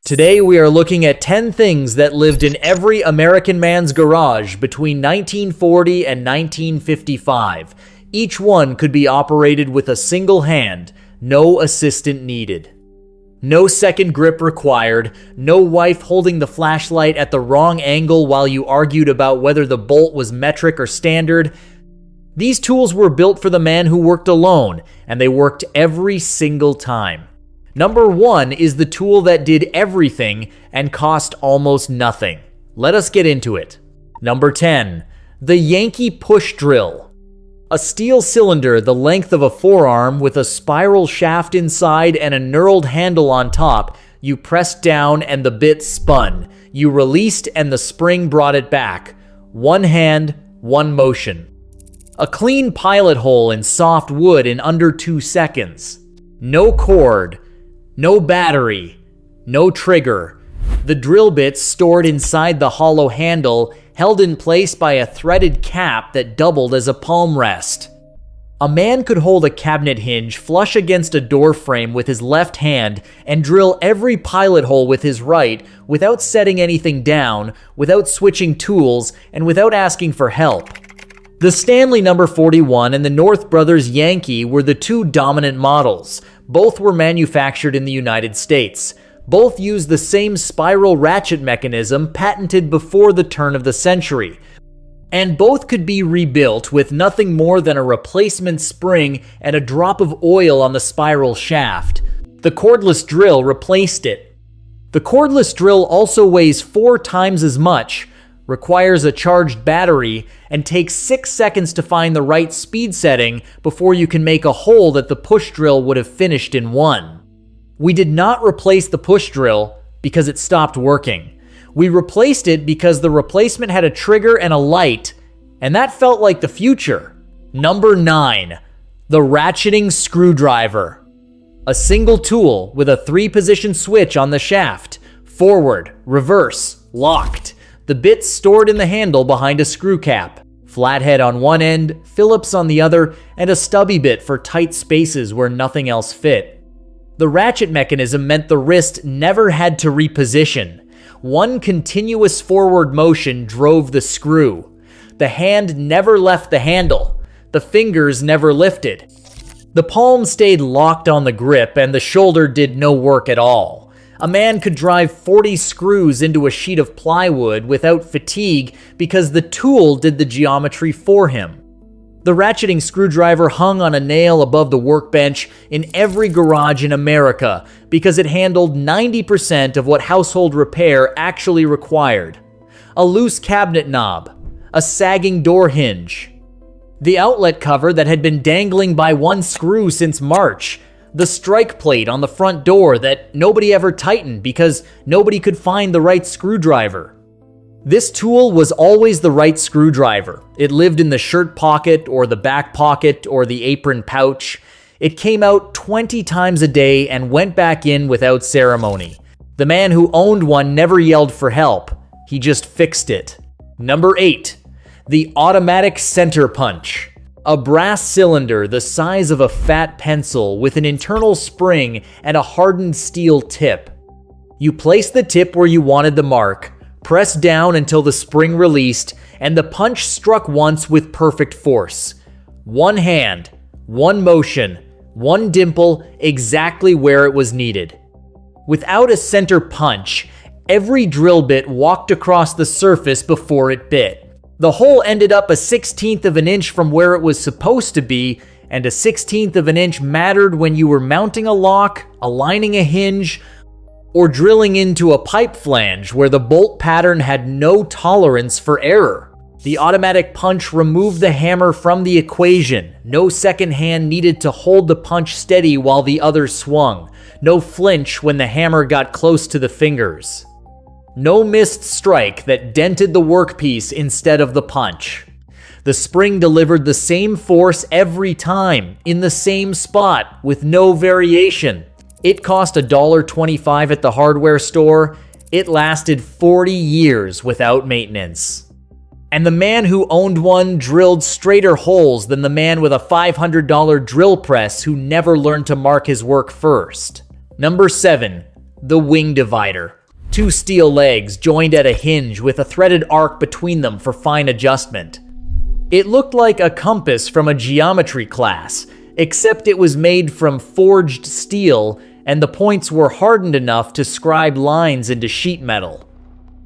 Today we are looking at 10 things that lived in every American man's garage between 1940 and 1955. Each one could be operated with a single hand, no assistant needed. No second grip required, no wife holding the flashlight at the wrong angle while you argued about whether the bolt was metric or standard. These tools were built for the man who worked alone, and they worked every single time. Number 1 is the tool that did everything and cost almost nothing. Let us get into it. Number 10, the Yankee push drill. A steel cylinder the length of a forearm with a spiral shaft inside and a knurled handle on top. You pressed down and the bit spun. You released and the spring brought it back. One hand, one motion. A clean pilot hole in soft wood in under 2 seconds. No cord. No battery, no trigger. The drill bits stored inside the hollow handle, held in place by a threaded cap that doubled as a palm rest. A man could hold a cabinet hinge flush against a door frame with his left hand and drill every pilot hole with his right without setting anything down, without switching tools, and without asking for help. The Stanley No. 41 and the North Brothers Yankee were the two dominant models. Both were manufactured in the United States. Both used the same spiral ratchet mechanism patented before the turn of the century. And both could be rebuilt with nothing more than a replacement spring and a drop of oil on the spiral shaft. The cordless drill replaced it. The cordless drill also weighs 4 times as much, requires a charged battery, and takes 6 seconds to find the right speed setting before you can make a hole that the push drill would have finished in 1. We did not replace the push drill because it stopped working. We replaced it because the replacement had a trigger and a light, and that felt like the future. Number 9, the ratcheting screwdriver. A single tool with a 3-position switch on the shaft, forward, reverse, locked. The bits stored in the handle behind a screw cap. Flathead on one end, Phillips on the other, and a stubby bit for tight spaces where nothing else fit. The ratchet mechanism meant the wrist never had to reposition. One continuous forward motion drove the screw. The hand never left the handle. The fingers never lifted. The palm stayed locked on the grip and the shoulder did no work at all. A man could drive 40 screws into a sheet of plywood without fatigue because the tool did the geometry for him. The ratcheting screwdriver hung on a nail above the workbench in every garage in America because it handled 90% of what household repair actually required. A loose cabinet knob, a sagging door hinge, the outlet cover that had been dangling by one screw since March, the strike plate on the front door that nobody ever tightened because nobody could find the right screwdriver. This tool was always the right screwdriver. It lived in the shirt pocket or the back pocket or the apron pouch. It came out 20 times a day and went back in without ceremony. The man who owned one never yelled for help. He just fixed it. Number 8, the automatic center punch. A brass cylinder the size of a fat pencil with an internal spring and a hardened steel tip. You place the tip where you wanted the mark, press down until the spring released, and the punch struck once with perfect force. One hand, one motion, one dimple, exactly where it was needed. Without a center punch, every drill bit walked across the surface before it bit. The hole ended up a 1/16 of an inch from where it was supposed to be, and a 1/16 of an inch mattered when you were mounting a lock, aligning a hinge, or drilling into a pipe flange where the bolt pattern had no tolerance for error. The automatic punch removed the hammer from the equation. No second hand needed to hold the punch steady while the other swung. No flinch when the hammer got close to the fingers. No missed strike that dented the workpiece instead of the punch. The spring delivered the same force every time, in the same spot, with no variation. It cost $1.25 at the hardware store. It lasted 40 years without maintenance. And the man who owned one drilled straighter holes than the man with a $500 drill press who never learned to mark his work first. Number 7, The wing divider. Two steel legs joined at a hinge with a threaded arc between them for fine adjustment. It looked like a compass from a geometry class, except it was made from forged steel and the points were hardened enough to scribe lines into sheet metal.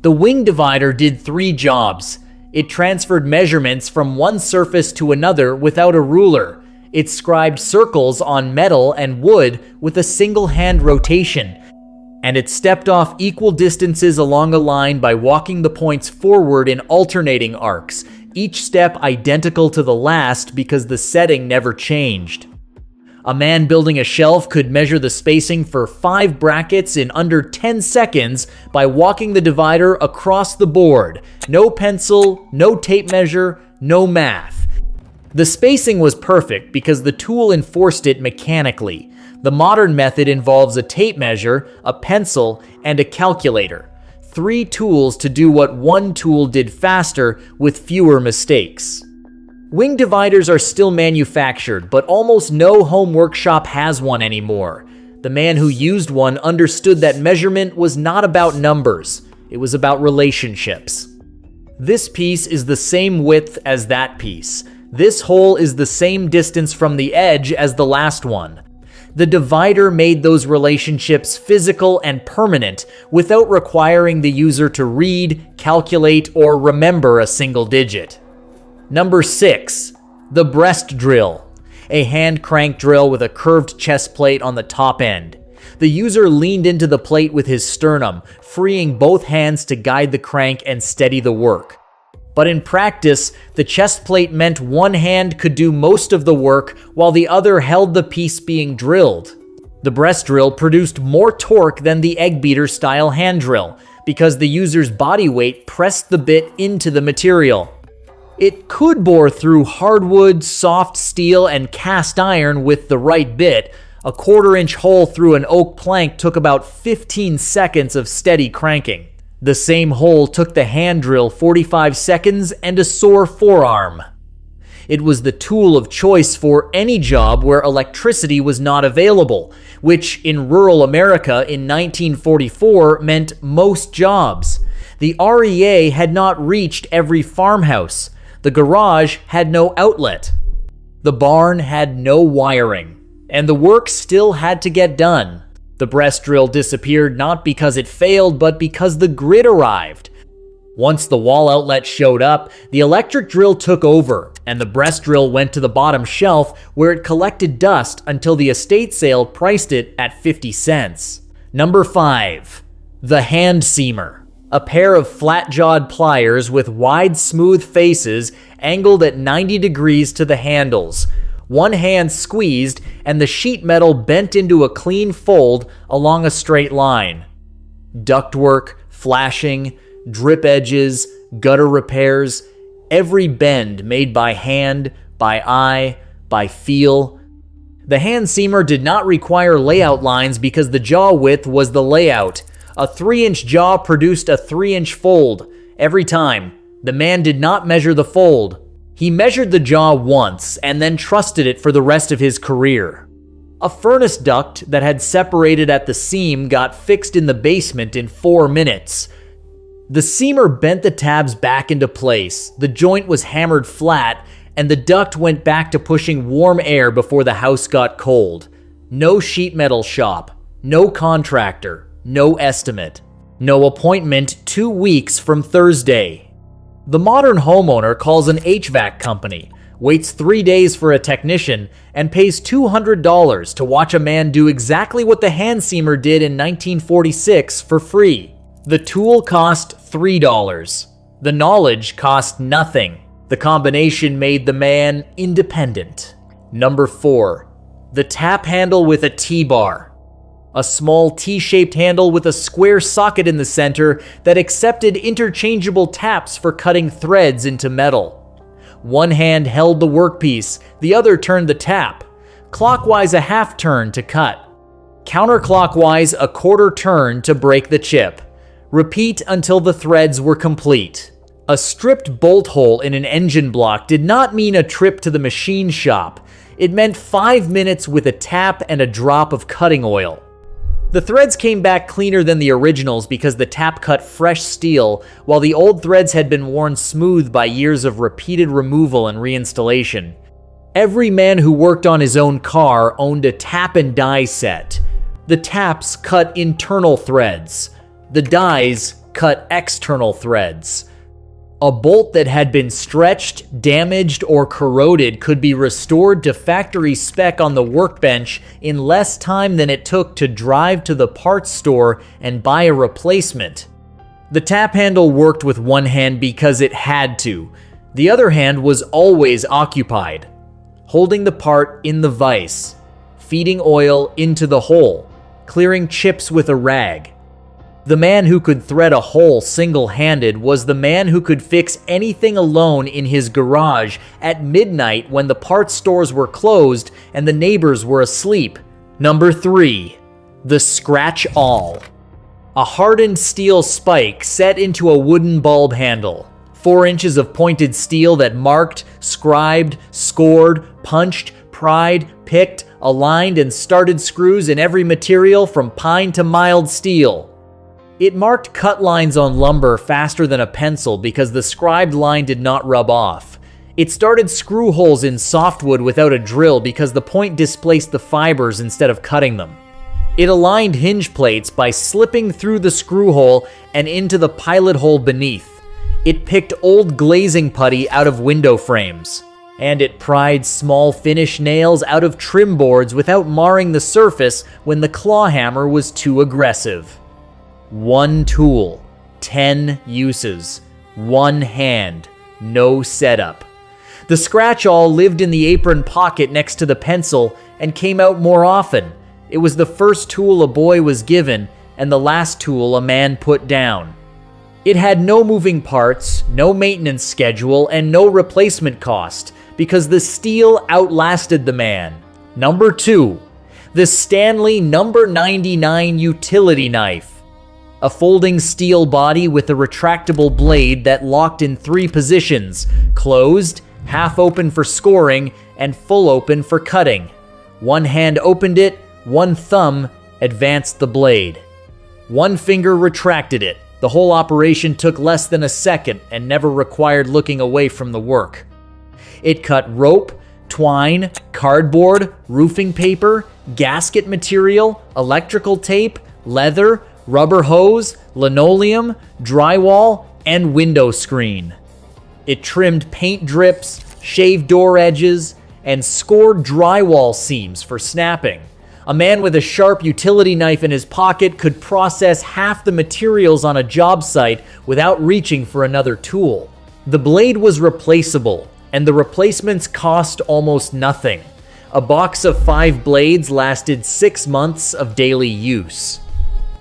The wing divider did 3 jobs. It transferred measurements from one surface to another without a ruler. It scribed circles on metal and wood with a single hand rotation. And it stepped off equal distances along a line by walking the points forward in alternating arcs, each step identical to the last because the setting never changed. A man building a shelf could measure the spacing for 5 brackets in under 10 seconds by walking the divider across the board. No pencil, no tape measure, no math. The spacing was perfect because the tool enforced it mechanically. The modern method involves a tape measure, a pencil, and a calculator. 3 tools to do what one tool did faster with fewer mistakes. Wing dividers are still manufactured, but almost no home workshop has one anymore. The man who used one understood that measurement was not about numbers, it was about relationships. This piece is the same width as that piece. This hole is the same distance from the edge as the last one. The divider made those relationships physical and permanent without requiring the user to read, calculate, or remember a single digit. Number 6, the breast drill, a hand crank drill with a curved chest plate on the top end. The user leaned into the plate with his sternum, freeing both hands to guide the crank and steady the work. But in practice, the chest plate meant one hand could do most of the work while the other held the piece being drilled. The breast drill produced more torque than the egg beater style hand drill because the user's body weight pressed the bit into the material. It could bore through hardwood, soft steel, and cast iron with the right bit. A 1/4-inch hole through an oak plank took about 15 seconds of steady cranking. The same hole took the hand drill 45 seconds and a sore forearm. It was the tool of choice for any job where electricity was not available, which in rural America in 1944 meant most jobs. The REA had not reached every farmhouse. The garage had no outlet. The barn had no wiring. And the work still had to get done. The breast drill disappeared not because it failed, but because the grid arrived. Once the wall outlet showed up, the electric drill took over, and the breast drill went to the bottom shelf where it collected dust until the estate sale priced it at 50 cents. Number 5, the hand seamer. A pair of flat-jawed pliers with wide, smooth faces angled at 90 degrees to the handles. One hand squeezed, and the sheet metal bent into a clean fold along a straight line. Ductwork, flashing, drip edges, gutter repairs, every bend made by hand, by eye, by feel. The hand seamer did not require layout lines because the jaw width was the layout. A 3-inch jaw produced a 3-inch fold every time. The man did not measure the fold. He measured the jaw once and then trusted it for the rest of his career. A furnace duct that had separated at the seam got fixed in the basement in 4 minutes. The seamer bent the tabs back into place, the joint was hammered flat, and the duct went back to pushing warm air before the house got cold. No sheet metal shop, no contractor. No estimate. No appointment 2 weeks from Thursday. The modern homeowner calls an HVAC company, waits 3 days for a technician, and pays $200 to watch a man do exactly what the hand seamer did in 1946 for free. The tool cost $3. The knowledge cost nothing. The combination made the man independent. Number 4, the tap handle with a T-bar. A small T-shaped handle with a square socket in the center that accepted interchangeable taps for cutting threads into metal. One hand held the workpiece, the other turned the tap. Clockwise a half turn to cut. Counterclockwise a 1/4 turn to break the chip. Repeat until the threads were complete. A stripped bolt hole in an engine block did not mean a trip to the machine shop. It meant 5 minutes with a tap and a drop of cutting oil. The threads came back cleaner than the originals because the tap cut fresh steel, while the old threads had been worn smooth by years of repeated removal and reinstallation. Every man who worked on his own car owned a tap and die set. The taps cut internal threads. The dies cut external threads. A bolt that had been stretched, damaged, or corroded could be restored to factory spec on the workbench in less time than it took to drive to the parts store and buy a replacement. The tap handle worked with one hand because it had to. The other hand was always occupied, holding the part in the vise, feeding oil into the hole, clearing chips with a rag. The man who could thread a hole single-handed was the man who could fix anything alone in his garage at midnight when the parts stores were closed and the neighbors were asleep. Number 3. The scratch-all. A hardened steel spike set into a wooden bulb handle. 4 inches of pointed steel that marked, scribed, scored, punched, pried, picked, aligned, and started screws in every material from pine to mild steel. It marked cut lines on lumber faster than a pencil because the scribed line did not rub off. It started screw holes in softwood without a drill because the point displaced the fibers instead of cutting them. It aligned hinge plates by slipping through the screw hole and into the pilot hole beneath. It picked old glazing putty out of window frames. And it pried small finish nails out of trim boards without marring the surface when the claw hammer was too aggressive. 1 tool, 10 uses, 1 hand, no setup. The scratch-all lived in the apron pocket next to the pencil and came out more often. It was the first tool a boy was given and the last tool a man put down. It had no moving parts, no maintenance schedule, and no replacement cost because the steel outlasted the man. Number 2, the Stanley number 99 utility knife. A folding steel body with a retractable blade that locked in 3 positions: closed, half open for scoring, and full open for cutting. 1 hand opened it, 1 thumb advanced the blade. 1 finger retracted it. The whole operation took less than a second and never required looking away from the work. It cut rope, twine, cardboard, roofing paper, gasket material, electrical tape, leather, rubber hose, linoleum, drywall, and window screen. It trimmed paint drips, shaved door edges, and scored drywall seams for snapping. A man with a sharp utility knife in his pocket could process half the materials on a job site without reaching for another tool. The blade was replaceable, and the replacements cost almost nothing. A box of 5 blades lasted 6 months of daily use.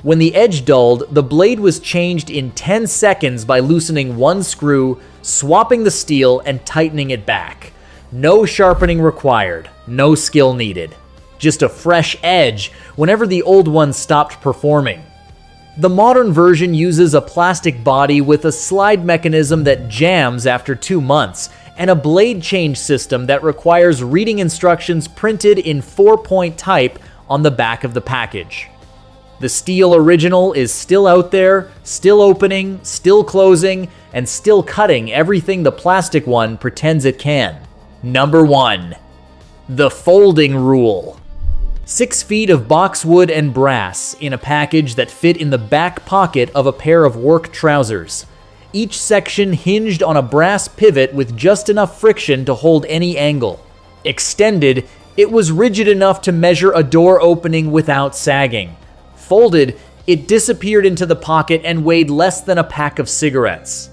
When the edge dulled, the blade was changed in 10 seconds by loosening 1 screw, swapping the steel, and tightening it back. No sharpening required, no skill needed. Just a fresh edge whenever the old one stopped performing. The modern version uses a plastic body with a slide mechanism that jams after 2 months, and a blade change system that requires reading instructions printed in 4-point type on the back of the package. The steel original is still out there, still opening, still closing, and still cutting everything the plastic one pretends it can. Number 1. The folding rule. 6 feet of boxwood and brass in a package that fit in the back pocket of a pair of work trousers. Each section hinged on a brass pivot with just enough friction to hold any angle. Extended, it was rigid enough to measure a door opening without sagging. Folded, it disappeared into the pocket and weighed less than a pack of cigarettes.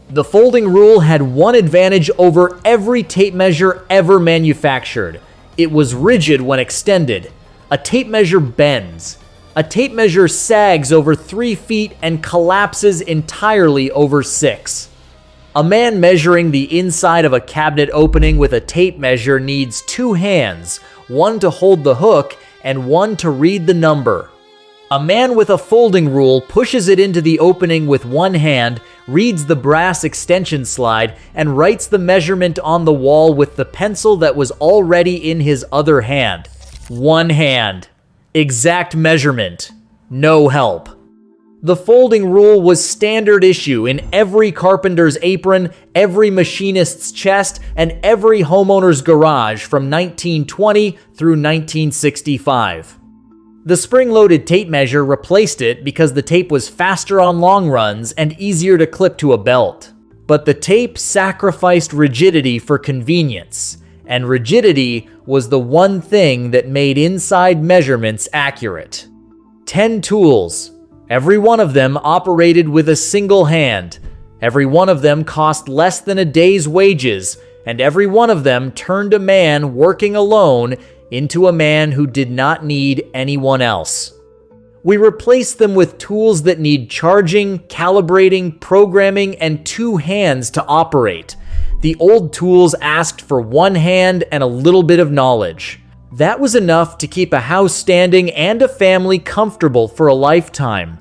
The folding rule had one advantage over every tape measure ever manufactured. It was rigid when extended. A tape measure bends. A tape measure sags over 3 feet and collapses entirely over 6. A man measuring the inside of a cabinet opening with a tape measure needs 2 hands, one to hold the hook and one to read the number. A man with a folding rule pushes it into the opening with 1 hand, reads the brass extension slide, and writes the measurement on the wall with the pencil that was already in his other hand. 1 hand. Exact measurement. No help. The folding rule was standard issue in every carpenter's apron, every machinist's chest, and every homeowner's garage from 1920 through 1965. The spring-loaded tape measure replaced it because the tape was faster on long runs and easier to clip to a belt. But the tape sacrificed rigidity for convenience, and rigidity was the one thing that made inside measurements accurate. 10 tools. Every one of them operated with a single hand. Every one of them cost less than a day's wages, and every one of them turned a man working alone into a man who did not need anyone else. We replaced them with tools that need charging, calibrating, programming, and 2 hands to operate. The old tools asked for 1 hand and a little bit of knowledge. That was enough to keep a house standing and a family comfortable for a lifetime.